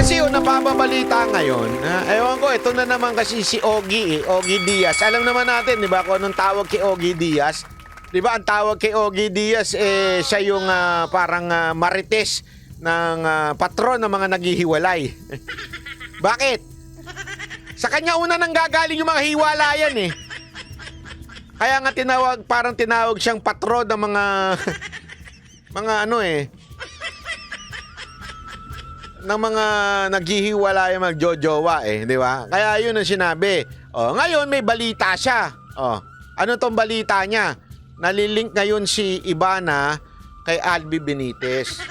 kasi yung napapabalita ngayon, ewan ko, ito na naman kasi si Ogie, Ogie Diaz. Alam naman natin, di ba, kung anong tawag kay Ogie Diaz? Di ba, ang tawag kay Ogie Diaz, siya yung parang marites ng patron ng mga naghihiwalay. Bakit? Sa kanya una nang gagaling yung mga hiwalayan eh. Kaya nga parang tinawag siyang patron ng mga, mga ano eh, ng mga naghihiwalay magjojowa eh, di ba? Kaya yun ang sinabi. Oh, ngayon may balita siya. Oh, ano tong balita niya? Nalilink ngayon si Ivana kay Albi Benitez.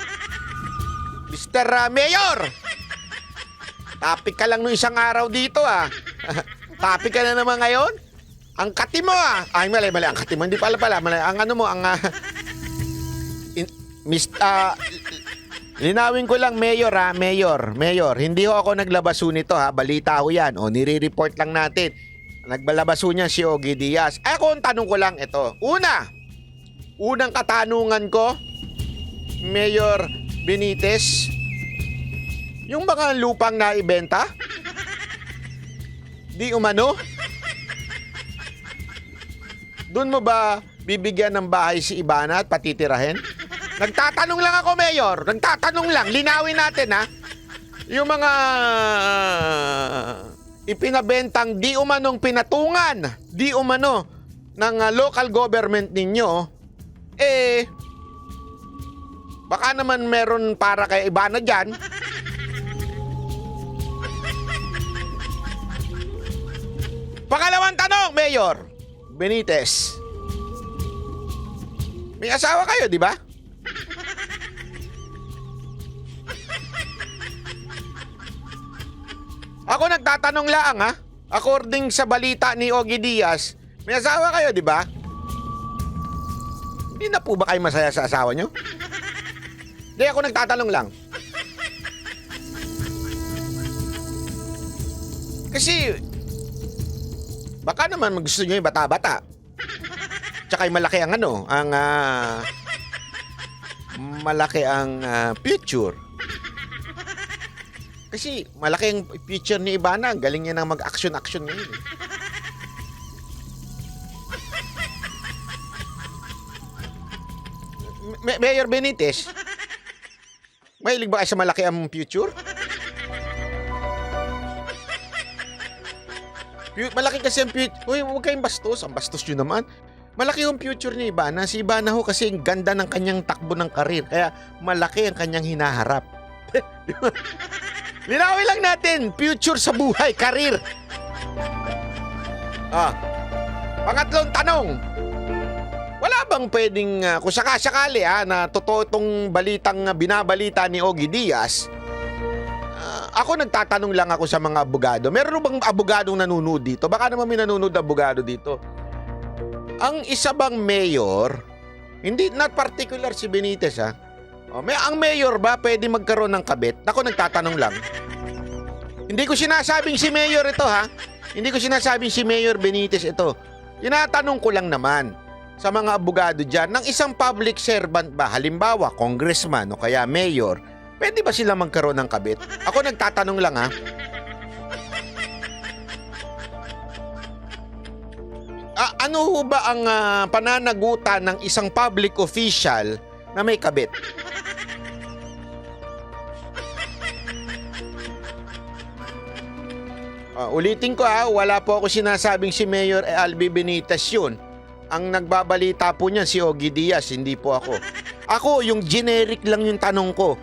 Mr. Mayor! Topic ka lang nung isang araw dito ah. Topic ka na naman ngayon? Ang kati mo ah. Ay, mali. Ang kati mo. Hindi pala. Mali. Ang ano mo, ang... linawin ko lang, Mayor ha. Mayor. Hindi ho ako naglabaso nito ha. Balita ho yan. O, nire-report lang natin. Nagbalabaso niya si Ogie Diaz. Ay, ako ang tanong ko lang ito. Unang katanungan ko, Mayor Benitez, yung mga lupang naibenta, di umano? Doon mo ba bibigyan ng bahay si Ivana at patitirahin? Nagtatanong lang ako, Mayor. Nagtatanong lang. Linawin natin, ha? Yung mga ipinabentang di umanong pinatungan, di umano ng local government ninyo, baka naman meron para kay Ivana dyan. Pangalawang tanong, Mayor Benitez. May asawa kayo, di ba? Ako nagtatanong lang, ha? According sa balita ni Ogie Diaz, may asawa kayo, di ba? Hindi na po ba kayo masaya sa asawa nyo? Hindi, ako nagtatanong lang. Kasi, baka naman gusto nyo yung bata-bata. Tsaka yung malaki ang malaki ang future. Kasi malaki ang future ni Ivana. Galing niya nang mag-action-action ngayon. Mayor Benitez, mahilig ba kayo sa malaki ang future? Malaki kasi ang future. Uy, huwag kayong bastos. Ang bastos nyo naman. Malaki yung future ni Ivana. Si Ivana ho kasi ang ganda ng kanyang takbo ng karir. Kaya malaki ang kanyang hinaharap. Linawin lang natin. Future sa buhay, karir. Pangatlong tanong. Wala bang pwedeng, kung sakasakali na totoo itong balitang binabalita ni Ogie Diaz, ako nagtatanong lang ako sa mga abogado. Meron bang abogadong nanonood dito? Baka naman may nanonood na abogado dito. Ang isa bang mayor, hindi not particular si Benitez ang mayor ba pwede magkaroon ng kabit? Ako nagtatanong lang. Hindi ko sinasabing si mayor ito Hindi ko sinasabing si Mayor Benitez ito. Tinatanong ko lang naman sa mga abogado dyan, ng isang public servant ba, halimbawa congressman o kaya mayor, pwede ba sila magkaroon ng kabit? Ako nagtatanong lang ano ho ba ang pananagutan ng isang public official na may kabit? Ulitin ko wala po ako sinasabing si Mayor Albi Benitez yun. Ang nagbabalita po niyan si Ogie Diaz, hindi po ako. Ako, yung generic lang yung tanong ko.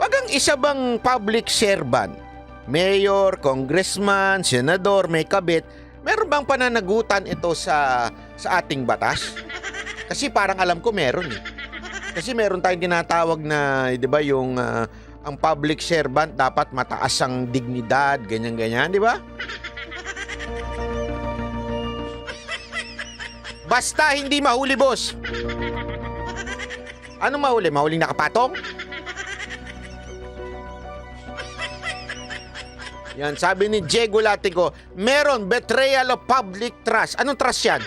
Wag ang isa bang public servant, mayor, congressman, senador, may kabit, meron bang pananagutan ito sa ating batas? Kasi parang alam ko meron Kasi meron tayong tinatawag na, di ba, yung ang public servant dapat mataas ang dignidad, ganyan-ganyan, di ba? Basta hindi mahuli, boss. Anong mahuli? Mahuling nakapatong? Yan, sabi ni Diego Latigo, meron betrayal of public trust. Anong trust yan?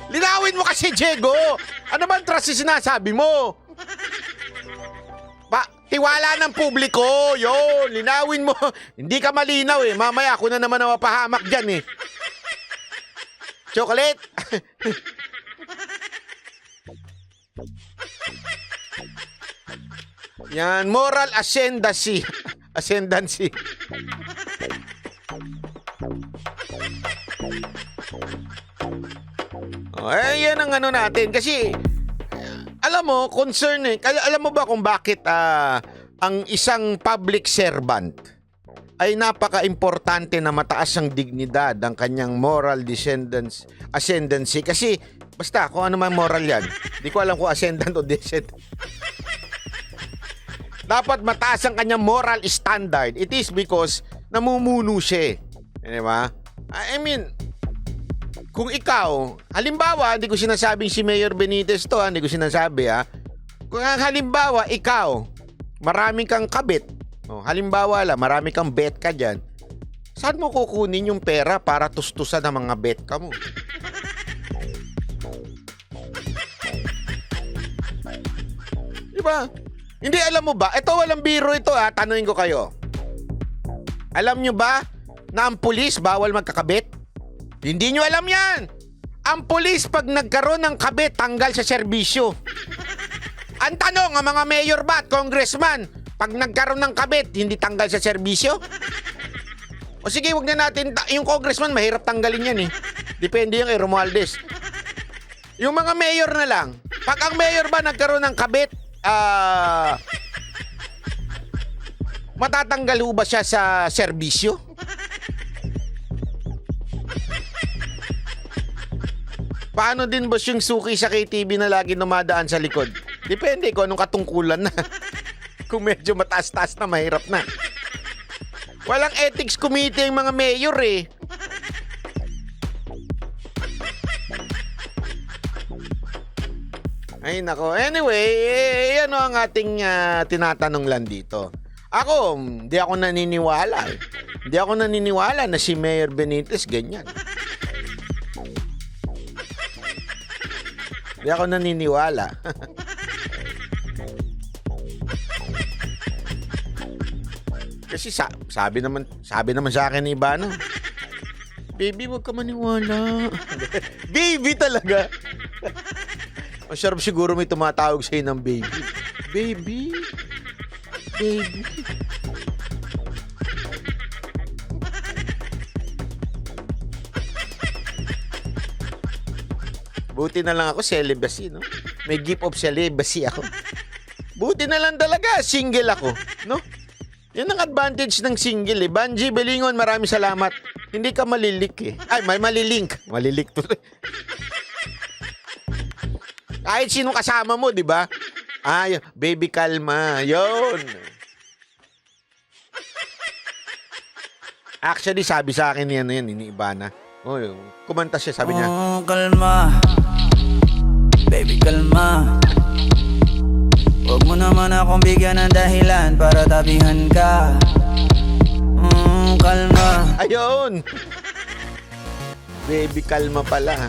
Linawin mo kasi, Diego! Ano ba ang trust yung sinasabi mo? tiwala ng publiko. Yun, linawin mo. Hindi ka malinaw eh. Mamaya ako na naman ang mapahamak dyan eh. Chocolate. Yan, moral ascendancy. Ascendancy. Yan ang ano natin. Kasi, alam mo, concern eh. Alam mo ba kung bakit ang isang public servant ay napaka-importante na mataas ang dignidad, ang kanyang moral ascendancy. Kasi, basta, kung ano man moral yan. Di ko alam kung ascendant o descendant. Dapat mataas ang kanyang moral standard. It is because namumuno siya. Di ba? I mean, kung ikaw, halimbawa, hindi ko sinasabing si Mayor Benitez to, hindi ko sinasabi Kung halimbawa, ikaw, marami kang kabit. Halimbawa lang, marami kang bet ka dyan. Saan mo kukunin yung pera para tustusan ang mga bet ka mo? Diba? Hindi, alam mo ba? Ito, walang biro ito Tanungin ko kayo. Alam nyo ba na ang pulis bawal magkakabit? Hindi nyo alam yan. Ang pulis pag nagkaroon ng kabit, tanggal sa serbisyo. Ang tanong, ang mga mayor ba at congressman, pag nagkaroon ng kabit, hindi tanggal sa serbisyo? O sige, wag na natin, yung congressman mahirap tanggalin yan eh. Depende yung kay Romualdez. Yung mga mayor na lang, pag ang mayor ba nagkaroon ng kabit, matatanggal ba siya sa serbisyo? Paano din boss yung suki sa KTV na lagi dumadaan sa likod? Depende kung anong katungkulan na. Kung medyo mataas-taas na, mahirap na. Walang ethics committee yung mga mayor eh. Ay nako. Anyway, ano ang ating tinatanong lang dito. Ako, hindi ako naniniwala. Hindi ako naniniwala na si Mayor Benitez ganyan. Hindi ako naniniwala. Kasi sabi naman sa akin ni Ivano, baby, wag ka maniwala. Baby talaga. Ang sarap siguro may tumatawag sa'yo ng baby. Baby. Baby. Buti na lang ako celibacy, no? May gift of celibacy ako. Buti na lang talaga, single ako, no? Yan ang advantage ng single, eh. Banji Belingon, maraming salamat. Hindi ka malilik, eh. Ay, may malilink. Malilik to. Kahit sino kasama mo, di ba? Ay, baby, kalma. Yun. Actually, sabi sa akin yan, ni Ivana. Oh, kumanta siya, sabi niya. Oh, kalma. Baby, kalma. Huwag mo naman akong bigyan ng dahilan para tabihan ka. Kalma. Ayun. Baby, kalma pala.